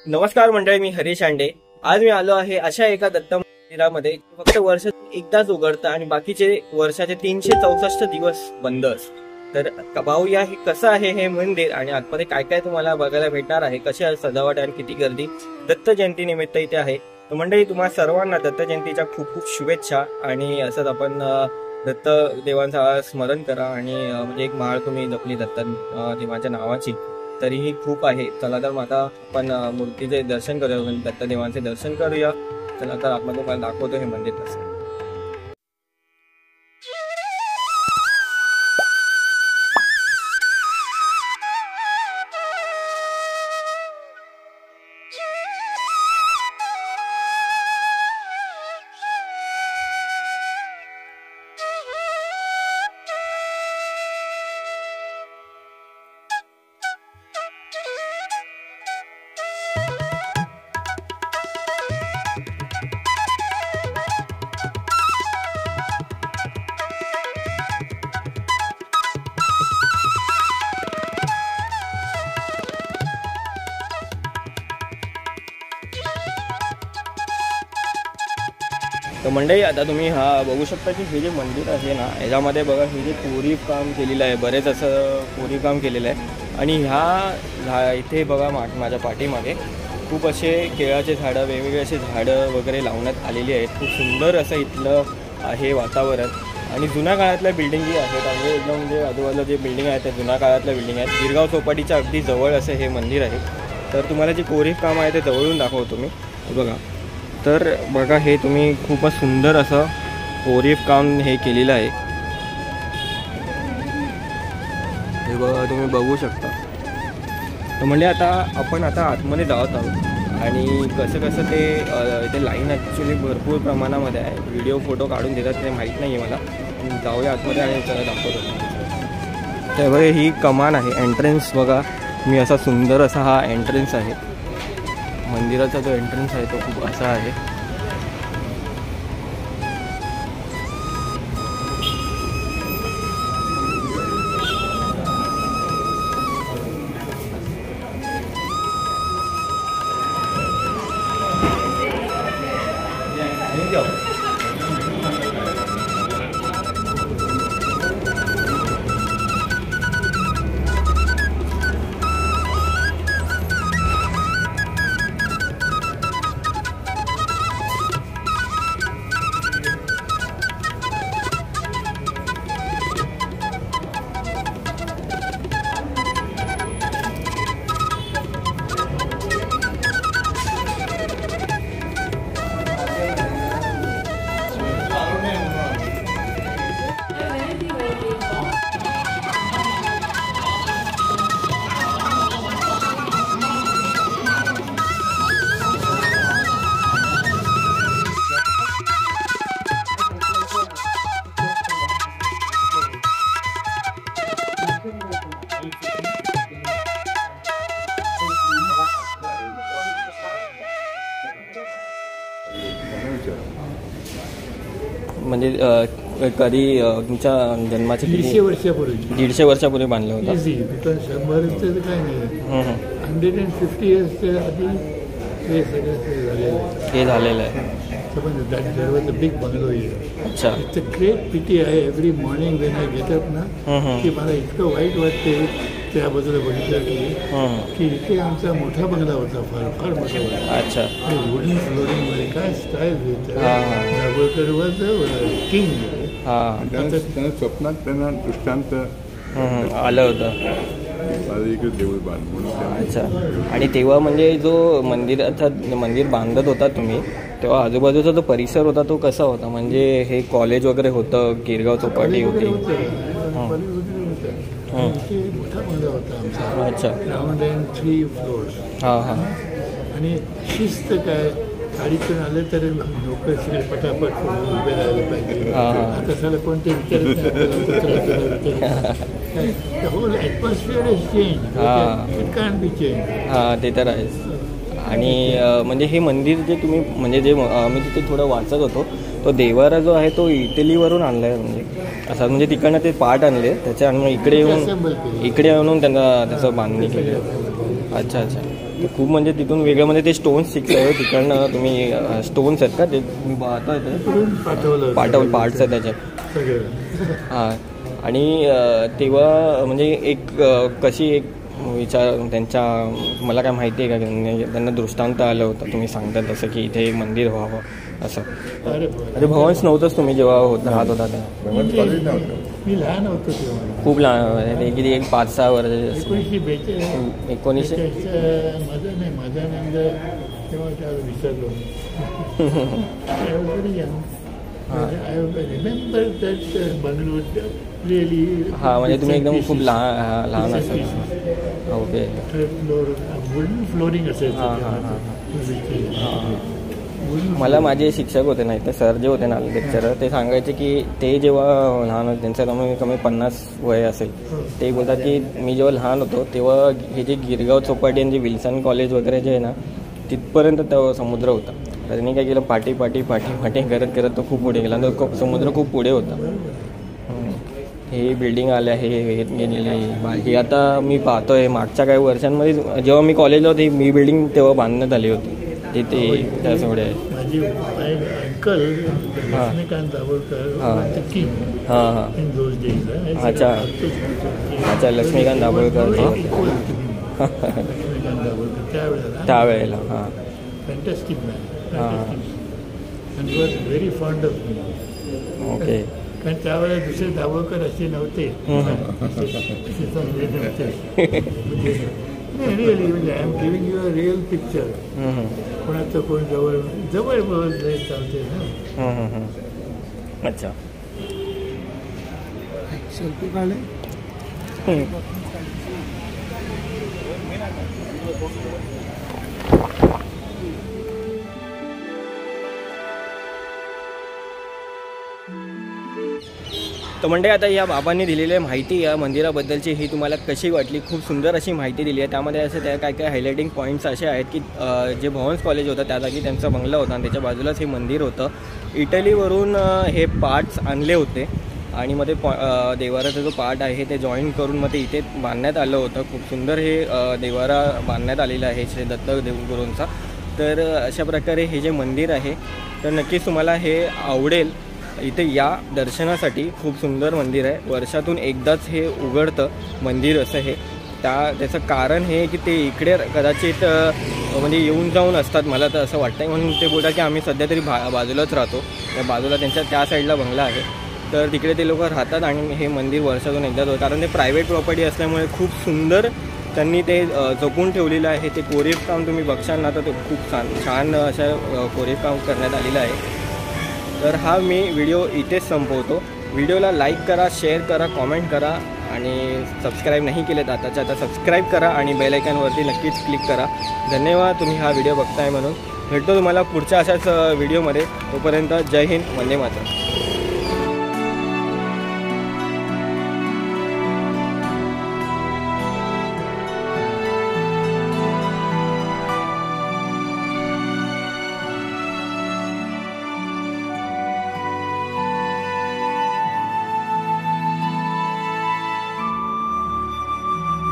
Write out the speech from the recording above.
नमस्कार मंडळी, मी हरीश आंडे। आज मी आलो आहे अशा एका दत्त मंदिरामध्ये फक्त वर्षात एकदाच उघडतं आणि बाकीचे वर्षाचे 364 दिवस बंद असतं। तर पाहूया हे कसं आहे हे मंदिर आणि आतमध्ये काय काय तुम्हाला बघायला भेटणार आहे, कशी सजावट आणि किती गर्दी दत्त जयंती निमित्त इथे आहे। तर मंडळी, तुम्हा सर्वांना दत्त जयंतीच्या खूप खूप शुभेच्छा। आणि असंच आपण दत्त देवांचा स्मरण करा आणि म्हणजे एक माळ तुम्ही जपली दत्त देवाच्या नावाची तरीही खूप आहे। चला तर आता आपण मूर्तीचे दर्शन करूया, दत्त देवांचे दर्शन करूया। चला तर आपण तुम्हाला दाखवतो हे मंदिर कसं। तर मंडळी, आता तुम्ही हा बघू शकता की हे जे मंदिर आहे ना, याच्यामध्ये बघा हे जे कोरीव काम केलेलं आहे, बरेच असं कोरीव काम केलेलं आहे। आणि ह्या इथे बघा माझ्या पाठीमागे खूप असे केळाचे झाडं, वेगवेगळे असे झाडं वगैरे लावण्यात आलेली आहेत। खूप सुंदर असं इथलं आहे वातावरण। आणि जुन्या काळातल्या बिल्डिंगी आहेत, म्हणजे एकदम म्हणजे आजूबाजूला जे बिल्डिंग आहेत त्या जुन्या काळातल्या बिल्डिंग आहेत। गिरगाव चौपाटीच्या अगदी जवळ असं हे मंदिर आहे। तर तुम्हाला जे कोरीव काम आहे ते जवळून दाखवतो मी, बघा। तर बघा हे तुम्ही खूपच सुंदर असं कोरीव काम हे केलेलं आहे, हे बघा तुम्ही बघू शकता। तर म्हणजे आपण आतमध्ये जात आहोत आणि कसं ते इथे लाईन ॲक्च्युली भरपूर प्रमाणामध्ये आहे। व्हिडिओ फोटो काढून देतात ते माहीत नाही आहे मला। जाऊया आतमध्ये आणि त्याला दाखवतो। तर बघा ही कमान आहे, एंट्रन्स बघा मी असा सुंदर असा हा एंट्रन्स आहे मंदिराचा। जो एंट्रन्स आहे तो खूप असा आहे। म्हणजे कधी तुमच्या जन्माचे 150 वर्षापूर्वी 150 वर्षापूर्वी बांधलं होतं। 100 काय नाही, 150 इयर्सच्या आधी हे सगळं हे झालेलं आहे। बिग बंगलो आहे। अच्छा, इट्स अ ग्रेट पिटी आहे। Every morning when I get up ना, की मला इतकं वाईट वाटते त्या बाजूला बघितलं की इथे आमचा मोठा बंगला होता, फार मोठा होता। अच्छा, वुडन फ्लोरिंगमध्ये काय स्टाईल दाभोळकर वॉज किंग। त्यांना स्वप्नात त्यांना दृष्टांत आलं होतं। अच्छा, आणि तेव्हा म्हणजे जो मंदिर बांधत होता तुम्ही, तेव्हा आजूबाजूचा जो परिसर होता तो कसा होता? म्हणजे हे कॉलेज वगैरे होतं, गिरगाव चौपाटी होती? मोठा बंगला होता आमचा। अच्छा, ग्राउंड अँड 3 फ्लोर्स। हां हां। आणि शिस्त काय, गाडीतून आले तर लोक सगळे पटापट उभे राहायला पाहिजे। आता सगळं कोणते विचारत whole atmosphere is change, it can be change. हां, ते तर आहेच। आणि म्हणजे हे मंदिर जे तुम्ही म्हणजे जे आम्ही तिथे थोडं वाचत होतो, तो देवारा जो आहे तो इटलीवरून आणला आहे। म्हणजे असं म्हणजे तिकडनं ते पार्ट आणले त्याच्या आणि इकडे येऊन त्यांना त्याचं बांधणी केली। अच्छा अच्छा। खूप म्हणजे तिथून वेगळं म्हणजे ते स्टोन्स शिकले तिकडनं तुम्ही स्टोन्स आहेत का ते तुम्ही पाहताय ते पाठवलं पार्ट्स आहेत त्याच्यात हां. आणि तेव्हा म्हणजे एक कशी एक विचार त्यांच्या मला काय माहिती आहे का त्यांना दृष्टांत आलं होतं तुम्ही सांगता तसं की इथे एक मंदिर व्हावं असं. अरे भवन्स नव्हतंच तुम्ही जेव्हा राहत होता तेव्हा? मी लहान होतो तेव्हा, खूप लहान किती एक 5-6 वर्ष 1900 माझा नंद तेव्हा त्याला विसरलो. हां म्हणजे तुम्ही एकदम खूप लहान असाल. ओके. फ्लोरिंग असेल. हां हां हां. मला माझे शिक्षक होते नाही तर सर जे होते ना लेक्चरर ते सांगायचे की ते जेव्हा लहान होते त्यांचं कमी 50 वय असेल ते बोलतात की मी जेव्हा लहान होतो तेव्हा हे जे गिरगाव चौपाटी आणि जे विल्सन कॉलेज वगैरे जे आहे ना तिथपर्यंत तो समुद्र होता. त्यांनी काय केलं पाठी करत करत तो खूप पुढे गेला तर समुद्र खूप पुढे होता. हे बिल्डिंग आले आहे हे गेलेली ही आता मी पाहतोय मागच्या काही वर्षांमध्ये जेव्हा मी कॉलेजला होते मी बिल्डिंग तेव्हा बांधण्यात आली होती तिथे त्यासोडे आहे. माझी अंकल लक्ष्मीकांत दाभोळकर हां हां. अच्छा अच्छा लक्ष्मीकांत दाभोळकर त्यावेळेला हां. Fantastic man and was very fond of me. Okay. कारण त्यावेळेला दुसरे दाभोळकर असे नव्हते. रिअली म्हणजे I am giving you a real picture. कोणाचं कोण जवळ चालते ना. अच्छा. सेल्फी काढले. तर म्हणजे आता या बाबांनी दिलेली माहिती या मंदिराबद्दलची ही तुम्हाला कशी वाटली? खूप सुंदर अशी माहिती दिली आहे. त्यामध्ये असे त्या काय काय हायलायटिंग पॉईंट्स असे आहेत की जे भवन्स कॉलेज होतं त्या जागी त्यांचा बंगला होता आणि त्याच्या बाजूलाच हे मंदिर होतं. इटलीवरून हे पार्ट्स आणले होते आणि मग ते देवाराचा जो पार्ट आहे ते जॉईन करून मग ते इथे बांधण्यात आलं होतं. खूप सुंदर हे देवारा बांधण्यात आलेला आहे श्री दत्त देवगुरूंचा. तर अशा प्रकारे हे जे मंदिर आहे तर नक्कीच तुम्हाला हे आवडेल. इथे या दर्शनासाठी खूप सुंदर मंदिर आहे. वर्षातून एकदाच हे उघडतं मंदिर असं हे. त्याचं कारण हे की ते इकडे कदाचित म्हणजे येऊन जाऊन असतात मला तर असं वाटतं. म्हणून ते बोलतात की आम्ही सध्या तरी बाजूलाच राहतो. त्या बाजूला त्यांच्या त्या साईडला बंगला आहे तर तिकडे ते लोक राहतात आणि हे मंदिर वर्षातून एकदाच होतं. कारण ते प्रायव्हेट प्रॉपर्टी असल्यामुळे खूप सुंदर त्यांनी ते जपून ठेवलेलं आहे. ते कोरीव काम तुम्ही बघशाल ना तर ते खूप छान अशा कोरीव काम करण्यात आलेलं आहे. तर हा मी व्हिडिओ इथेच संपवतो. व्हिडिओला लाईक करा, शेअर करा, कॉमेंट करा आणि सबस्क्राईब नाही केलेत आताच्या आता सबस्क्राईब करा आणि बेल आयकॉनवरती नक्कीच क्लिक करा. धन्यवाद तुम्ही हा व्हिडिओ बघताय म्हणून. भेटतो तुम्हाला पुढच्या अशाच व्हिडिओमध्ये. तोपर्यंत जय हिंद, वंदे मातरम.